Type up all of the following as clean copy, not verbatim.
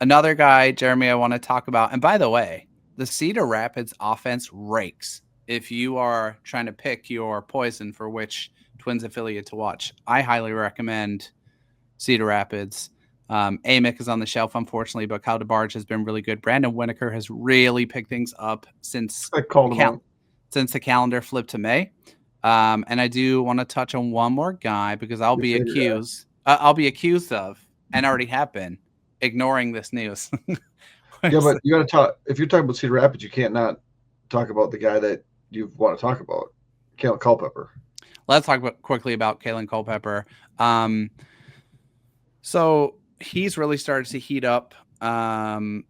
Another guy, Jeremy, I want to talk about. And by the way, the Cedar Rapids offense rakes. If you are trying to pick your poison for which Twins affiliate to watch, I highly recommend Cedar Rapids. Amick is on the shelf, unfortunately, but Kyle DeBarge has been really good. Brandon Winokur has really picked things up since I called him out. Since the calendar flipped to May. And I do want to touch on one more guy because I'll be accused of, and already have been, ignoring this news. Yeah, but you got to talk. If you're talking about Cedar Rapids, you can't not talk about the guy that you want to talk about, Kaelen Culpepper. Let's talk quickly about Kaelen Culpepper. So he's really started to heat up. I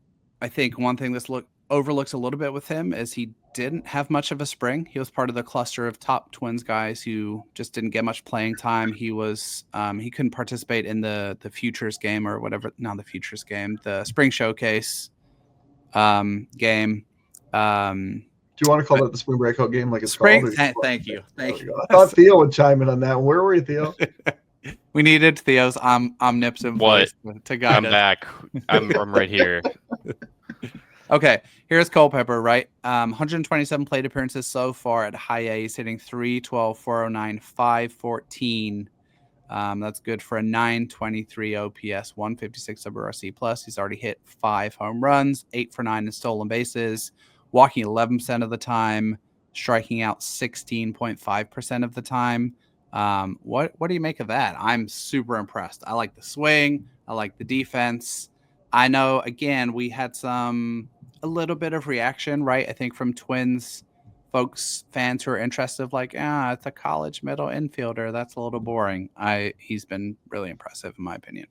think one thing this overlooks a little bit with him is he didn't have much of a spring. He was part of the cluster of top Twins guys who just didn't get much playing time. He was he couldn't participate in the futures game or whatever. Not the futures game, the spring showcase game. Do you want to call that the spring breakout game, like it's spring? called? Thank you. I thought Theo would chime in on that. Where were you, Theo? We needed Theo's omnipotent voice to guide us. I'm back. I'm right here. Okay, here's Culpepper, right? 127 plate appearances so far at high A. He's hitting 312, 409, 514. That's good for a 923 OPS, 156 WRC plus. He's already hit 5 home runs, 8 for 9 in stolen bases, walking 11% of the time, striking out 16.5% of the time. What do you make of that? I'm super impressed. I like the swing. I like the defense. I know, again, we had a little bit of reaction, right? I think from Twins fans who are interested, like, it's a college middle infielder. That's a little boring. He's been really impressive, in my opinion.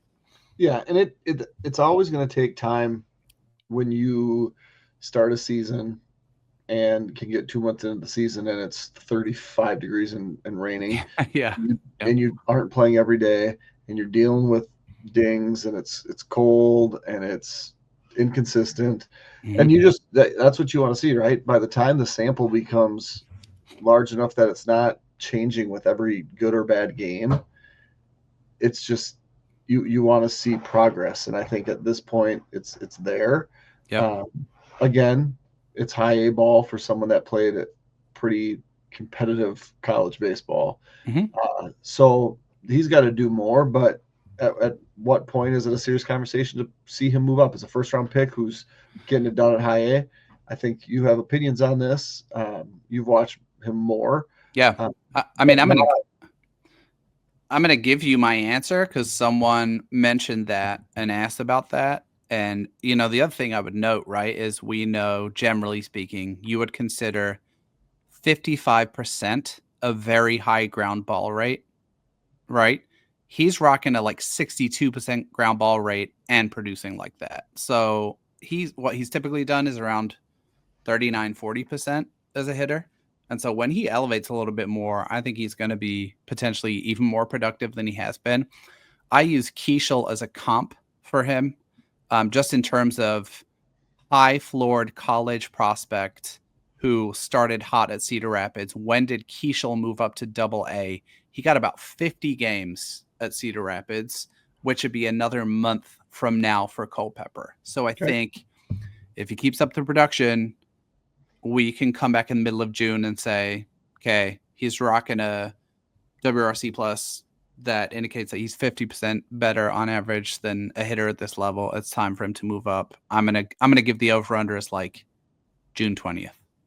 Yeah, and it's always going to take time when you start a season and can get 2 months into the season and it's 35 degrees and raining. Yeah. And you aren't playing every day and you're dealing with dings and it's cold and it's inconsistent. Mm-hmm. And you just that's what you want to see, right? By the time the sample becomes large enough that it's not changing with every good or bad game, it's just you want to see progress. And I think at this point it's there. Yeah. Again, it's high A ball for someone that played at pretty competitive college baseball. Mm-hmm. So he's got to do more, but at what point is it a serious conversation to see him move up as a first-round pick who's getting it done at high A? I think you have opinions on this. You've watched him more. Yeah. I mean, I'm gonna give you my answer because someone mentioned that and asked about that. And, the other thing I would note, right, is we know, generally speaking, you would consider 55% a very high ground ball rate, right? He's rocking a 62% ground ball rate and producing like that. So what he's typically done is around 39, 40% as a hitter. And so when he elevates a little bit more, I think he's going to be potentially even more productive than he has been. I use Keishel as a comp for him. Just in terms of high-floored college prospect who started hot at Cedar Rapids. When did Keishel move up to Double-A? He got about 50 games at Cedar Rapids, which would be another month from now for Culpepper. So I think if he keeps up the production, we can come back in the middle of June and say, okay, he's rocking a WRC plus that indicates that he's 50% better on average than a hitter at this level. It's time for him to move up. I'm gonna give the over-under as June 20th.